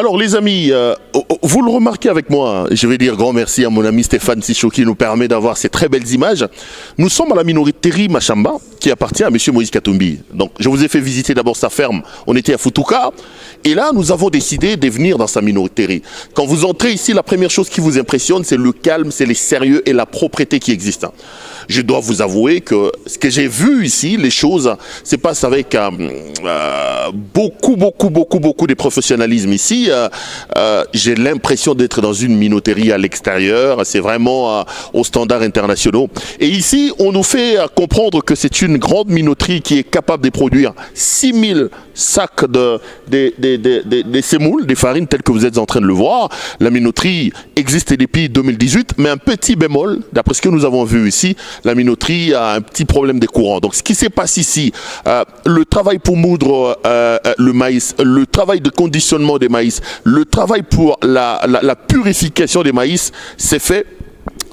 Alors les amis, vous le remarquez avec moi, je vais dire grand merci à mon ami Stéphane Sichou qui nous permet d'avoir ces très belles images. Nous sommes à la minoterie Mashamba qui appartient à M. Moïse Katumbi. Donc je vous ai fait visiter d'abord sa ferme, on était à Futuka et là nous avons décidé de venir dans sa minoterie. Quand vous entrez ici, la première chose qui vous impressionne c'est le calme, c'est les sérieux et la propreté qui existent. Je dois vous avouer que ce que j'ai vu ici, les choses se passent avec beaucoup de professionnalisme ici. J'ai l'impression d'être dans une minoterie à l'extérieur. C'est vraiment aux standards internationaux. Et ici, on nous fait comprendre que c'est une grande minoterie qui est capable de produire 6000 sacs de sémoules, des farines telles que vous êtes en train de le voir. La minoterie existe depuis 2018, mais un petit bémol, d'après ce que nous avons vu ici, la minoterie a un petit problème de courant. Donc ce qui se passe ici, le travail pour moudre le maïs, le travail de conditionnement des maïs, le travail pour la purification des maïs, c'est fait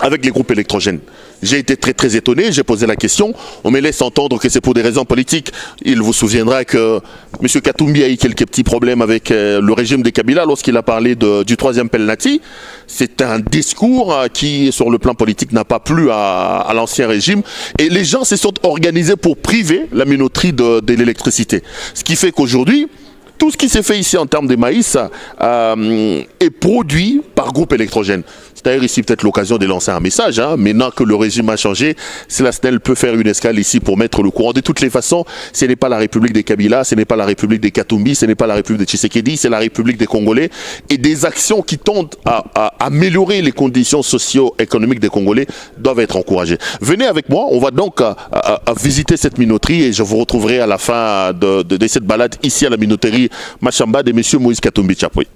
avec les groupes électrogènes. J'ai été très étonné, j'ai posé la question, on me laisse entendre que c'est pour des raisons politiques. Il vous souviendra que M. Katumbi a eu quelques petits problèmes avec le régime de Kabila lorsqu'il a parlé du troisième Pelnati. C'est un discours qui, sur le plan politique, n'a pas plu à l'ancien régime. Et les gens se sont organisés pour priver la minoterie de l'électricité. Ce qui fait qu'aujourd'hui, tout ce qui s'est fait ici en termes de maïs est produit par groupe électrogène. C'est d'ailleurs ici peut-être l'occasion de lancer un message. Maintenant que le régime a changé, la SNEL peut faire une escale ici pour mettre le courant. De toutes les façons, ce n'est pas la République des Kabila, ce n'est pas la République des Katumbi, ce n'est pas la République de Tshisekedi, c'est la République des Congolais. Et des actions qui tendent à améliorer les conditions socio-économiques des Congolais doivent être encouragées. Venez avec moi, on va donc à visiter cette minoterie et je vous retrouverai à la fin de cette balade ici à la minoterie Mashamba de M. Moïse Katumbi Tchapoué.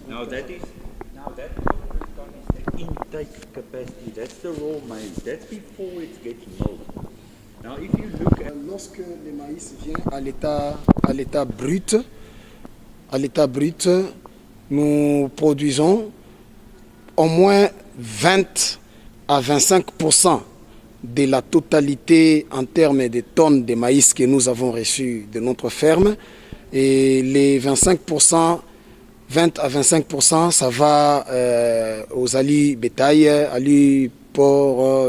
Now that is the intake capacity. That's the raw maize. That's before it's getting old. Now, if you look at lorsque le maïs vient à l'état brut, nous produisons au moins 20 à 25% de la totalité en termes de tonnes de maïs que nous avons reçues de notre ferme. Et les 25%, 20 à 25%, ça va aux alis bétail, alis porc,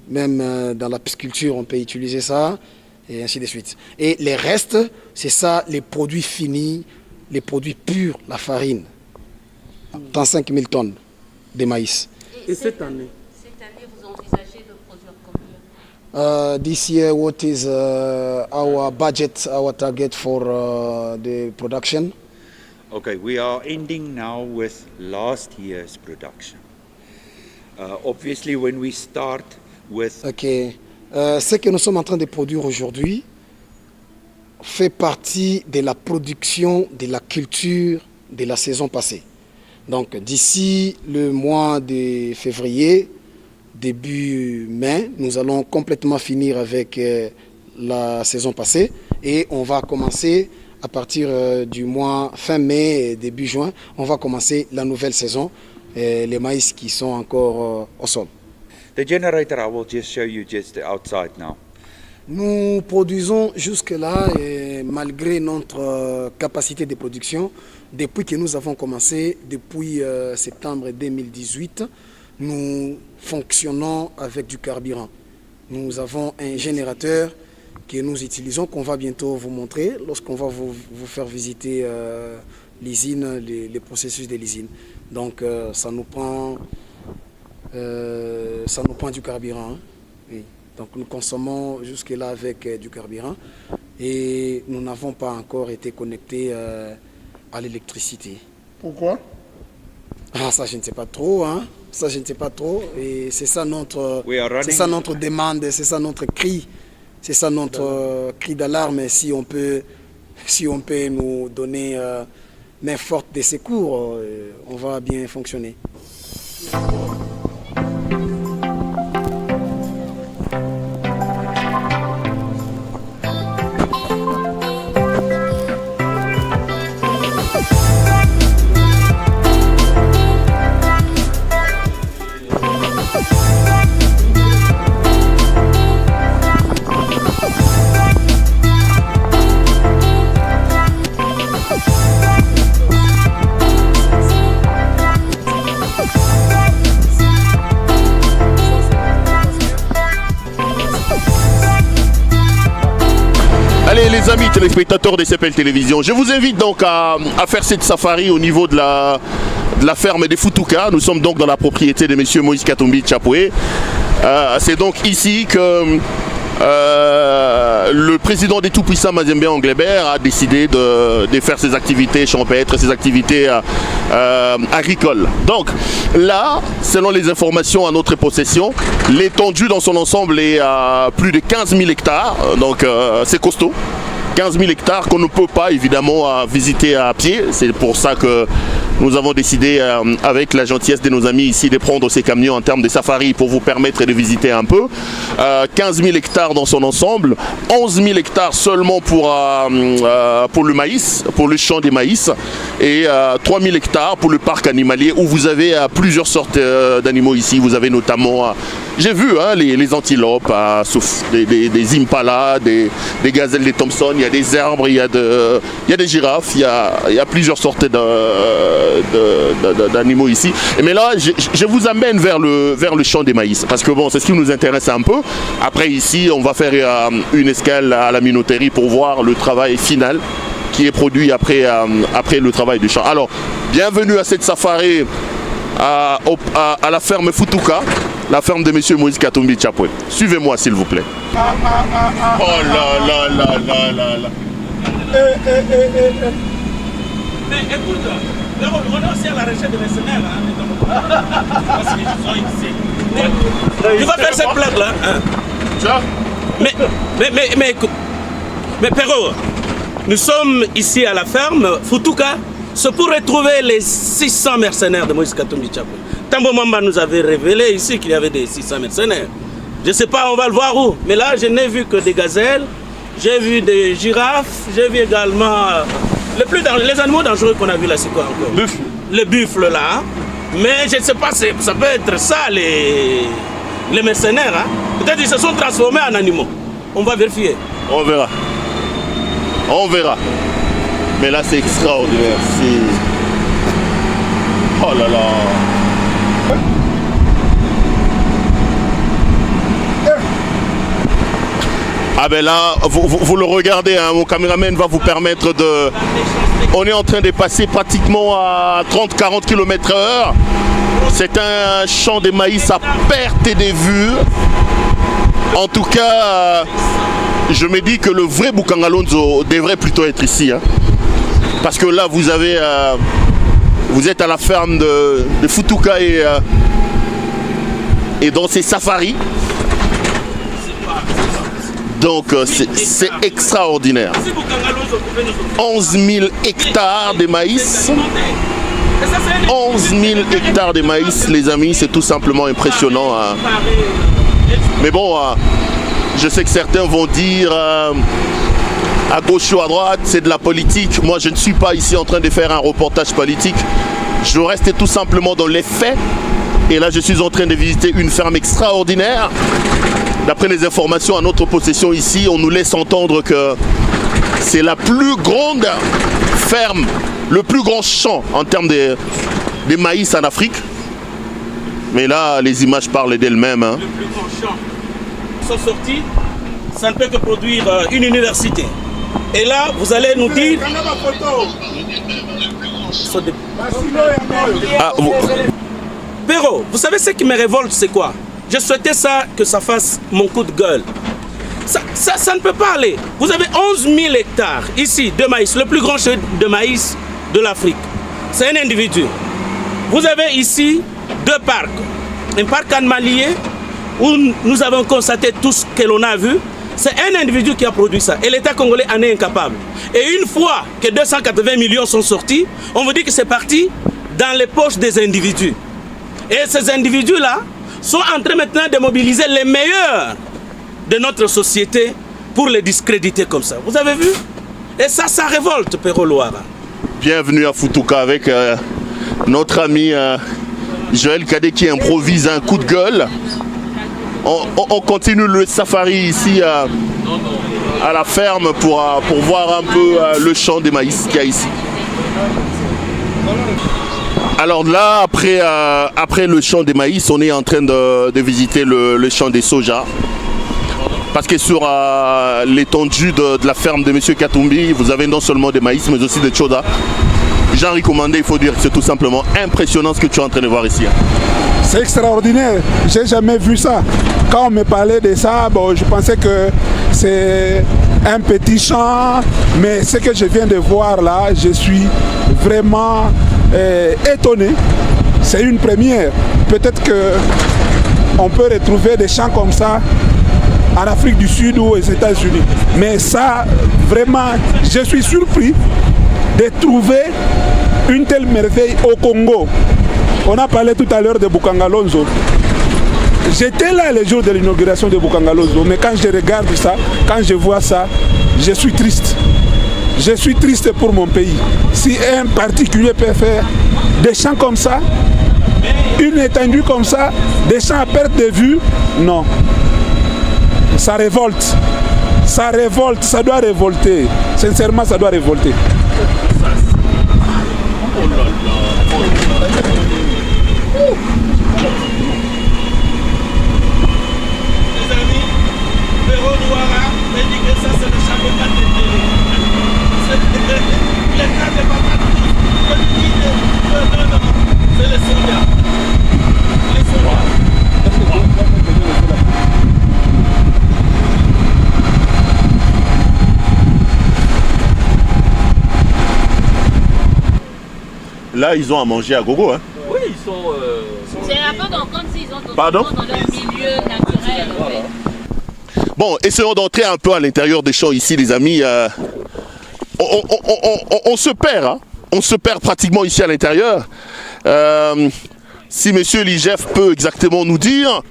même dans la pisciculture, on peut utiliser ça, et ainsi de suite. Et les restes, c'est ça, les produits finis, les produits purs, la farine, 35 000 tonnes de maïs. Et cette année, vous envisagez de produire combien? This year, what is our budget, our target for the production? okay, we are ending now with last year's production. Obviously, when we start with... Ok. Ce que nous sommes en train de produire aujourd'hui fait partie de la production de la culture de la saison passée. Donc, d'ici le mois de février, début mai, nous allons complètement finir avec la saison passée et on va commencer à partir du mois fin mai et début juin, on va commencer la nouvelle saison, les maïs qui sont encore au sol. The generator, I will just show you just outside now. Nous produisons jusque-là, malgré notre capacité de production, depuis que nous avons commencé, depuis septembre 2018, nous fonctionnons avec du carburant. Nous avons un générateur que nous utilisons, qu'on va bientôt vous montrer, lorsqu'on va vous faire visiter l'usine, les processus de l'usine. Donc ça nous prend du carburant. Hein. Oui. Donc nous consommons jusque-là avec du carburant et nous n'avons pas encore été connectés à l'électricité. Pourquoi? Ah, ça je ne sais pas trop, hein. Ça je ne sais pas trop. Et c'est ça notre demande, c'est ça notre cri, c'est ça notre cri d'alarme. Si on peut nous donner main forte de secours, on va bien fonctionner. Allez les amis téléspectateurs de CPL Télévision, je vous invite donc à faire cette safari au niveau de la ferme des Futuka. Nous sommes donc dans la propriété de M. Moïse Katumbi Tchapoué. C'est donc ici que le président des Tout-Puissants Mazembe Anglebert a décidé de faire ses activités champêtres, ses activités agricoles. Donc là, selon les informations à notre possession, l'étendue dans son ensemble est à plus de 15 000 hectares, donc c'est costaud. 15 000 hectares qu'on ne peut pas évidemment visiter à pied. C'est pour ça que nous avons décidé avec la gentillesse de nos amis ici de prendre ces camions en termes de safari pour vous permettre de visiter un peu. 15 000 hectares dans son ensemble, 11 000 hectares seulement pour le maïs, pour le champ des maïs, et 3 000 hectares pour le parc animalier où vous avez plusieurs sortes d'animaux ici. Vous avez notamment, j'ai vu les antilopes, des impalas, des gazelles, des Thompson. Il y a des zèbres, il y a des girafes, il y a plusieurs sortes d'animaux ici. Mais là, je vous amène vers le champ des maïs, parce que bon, c'est ce qui nous intéresse un peu. Après ici, on va faire une escale à la minoterie pour voir le travail final qui est produit après le travail du champ. Alors, bienvenue à cette safari à la ferme Futuka, la ferme de M. Moïse Katumbi Tchapoué. Suivez-moi s'il vous plaît. Oh là là là là là là. Mais écoute, on est aussi à la recherche de mercenaires. Parce qu'ils sont ici. Tu vas faire cette blague là. Tu vois? Mais écoute. Mais Perrault, nous sommes ici à la ferme Futuka. C'est pour retrouver les 600 mercenaires de Moïse Katumbi Tchapoué. Tambo Mamba nous avait révélé ici qu'il y avait des 600 mercenaires. Je ne sais pas, on va le voir où. Mais là, je n'ai vu que des gazelles, j'ai vu des girafes, j'ai vu également les animaux dangereux qu'on a vu là, c'est quoi encore? Buffle. Le buffle là. Mais je ne sais pas, ça peut être ça les mercenaires. Hein? Peut-être qu'ils se sont transformés en animaux. On va vérifier. On verra. On verra. Mais là, c'est extraordinaire. Oh là là. Ah ben là, vous le regardez, hein, mon caméraman va vous permettre de... On est en train de passer pratiquement à 30-40 km/h. C'est un champ de maïs à perte de vue. En tout cas, je me dis que le vrai Bukangalonzo devrait plutôt être ici. Hein. Parce que là, vous êtes à la ferme de Futuka et dans ces safaris. Donc c'est extraordinaire. 11 000 hectares de maïs. 11 000 hectares de maïs, les amis, c'est tout simplement impressionnant. Hein. Mais bon, je sais que certains vont dire à gauche ou à droite, c'est de la politique. Moi, je ne suis pas ici en train de faire un reportage politique. Je reste tout simplement dans les faits. Et là, je suis en train de visiter une ferme extraordinaire. D'après les informations à notre possession ici, on nous laisse entendre que c'est la plus grande ferme, le plus grand champ en termes de maïs en Afrique. Mais là, les images parlent d'elles-mêmes. Hein. Le plus grand champ. Sont sortis, ça ne peut que produire une université. Et là, vous allez nous dire... Perrault, vous savez ce qui me révolte, c'est quoi? Je souhaitais que ça fasse mon coup de gueule. Ça ne peut pas aller. Vous avez 11 000 hectares ici de maïs, le plus grand champ de maïs de l'Afrique. C'est un individu. Vous avez ici 2 parcs. Un parc animalier où nous avons constaté tout ce que l'on a vu. C'est un individu qui a produit ça. Et l'État congolais en est incapable. Et une fois que 280 millions sont sortis, on vous dit que c'est parti dans les poches des individus. Et ces individus-là sont en train maintenant de mobiliser les meilleurs de notre société pour les discréditer comme ça. Vous avez vu? Et ça révolte, Perrault Loara. Bienvenue à Futuka avec notre ami Joël Cadet qui improvise un coup de gueule. On continue le safari ici à la ferme pour voir un peu le champ des maïs qu'il y a ici. Alors là, après le champ des maïs, on est en train de visiter le champ des soja. Parce que sur l'étendue de la ferme de M. Katumbi, vous avez non seulement des maïs, mais aussi des choda. J'en recommandé, il faut dire que c'est tout simplement impressionnant ce que tu es en train de voir ici. C'est extraordinaire, j'ai jamais vu ça. Quand on me parlait de ça, bon, je pensais que c'est un petit champ, mais ce que je viens de voir là, je suis vraiment étonné. C'est une première. Peut-être qu'on peut retrouver des champs comme ça en Afrique du Sud ou aux États-Unis. Mais ça, vraiment, je suis surpris de trouver une telle merveille au Congo. On a parlé tout à l'heure de Bukangalonzo. J'étais là le jour de l'inauguration de Bukangalonzo, mais quand je regarde ça, quand je vois ça, je suis triste. Je suis triste pour mon pays. Si un particulier peut faire des champs comme ça, une étendue comme ça, des champs à perte de vue, non. Ça révolte. Ça révolte, ça doit révolter. Sincèrement, ça doit révolter. Là, ils ont à manger à gogo. Hein. Oui, ils sont... C'est un peu comme s'ils ont Pardon? dans leur milieu naturel. En fait. Bon, essayons d'entrer un peu à l'intérieur des champs ici, les amis. On se perd, hein. On se perd pratiquement ici à l'intérieur. Si monsieur Ligef peut exactement nous dire,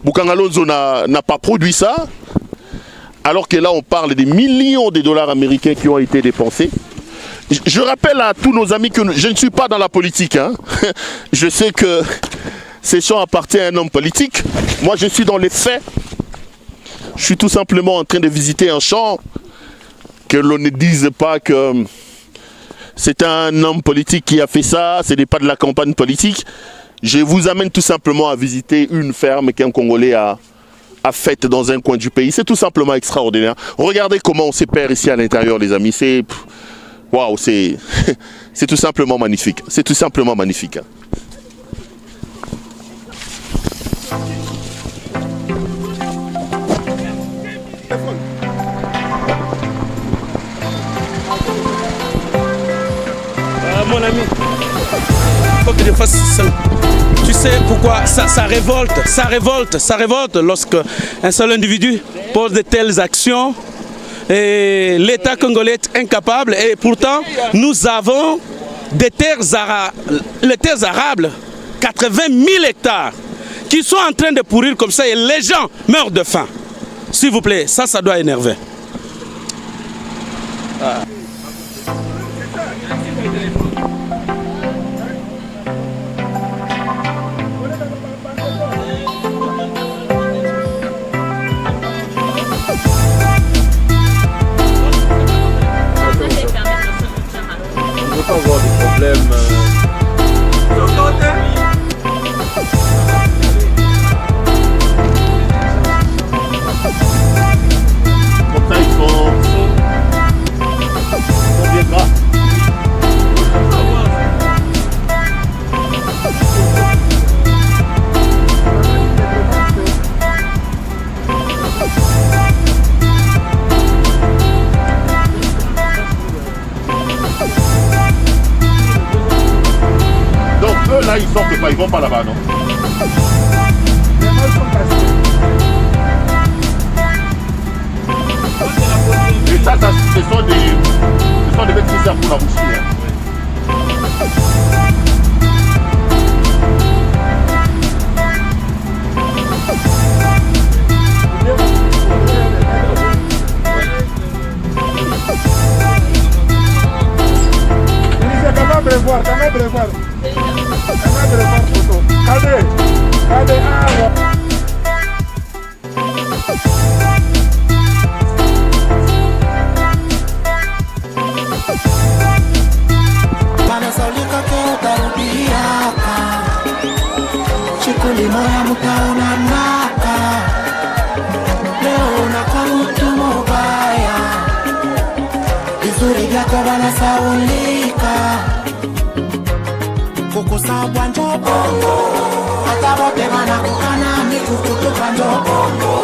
Bukangalonzo n'a pas produit ça, alors que là on parle des millions de dollars américains qui ont été dépensés. Je rappelle à tous nos amis que je ne suis pas dans la politique. Hein. Je sais que ces champs appartiennent à un homme politique. Moi, je suis dans les faits. Je suis tout simplement en train de visiter un champ. Que l'on ne dise pas que c'est un homme politique qui a fait ça, ce n'est pas de la campagne politique. Je vous amène tout simplement à visiter une ferme qu'un Congolais a faite dans un coin du pays. C'est tout simplement extraordinaire. Regardez comment on se perd ici à l'intérieur, les amis. C'est... Waouh, c'est tout simplement magnifique. C'est tout simplement magnifique. Mon ami, il faut que je fasse ça. Tu sais pourquoi ça révolte lorsque un seul individu pose de telles actions. Et l'État congolais est incapable et pourtant nous avons des terres arables, 80 000 hectares, qui sont en train de pourrir comme ça et les gens meurent de faim. S'il vous plaît, ça doit énerver. Ah. Pas avoir de problème. Comme ça, ils sont bien gras. Là, ils sortent pas, ils vont pas là-bas, non? Et ça ce sont des bêtes qui servent pour la boucherie. Hein. saulika kukusabwa njobongo hata bote banakukana mikukutuka njobongo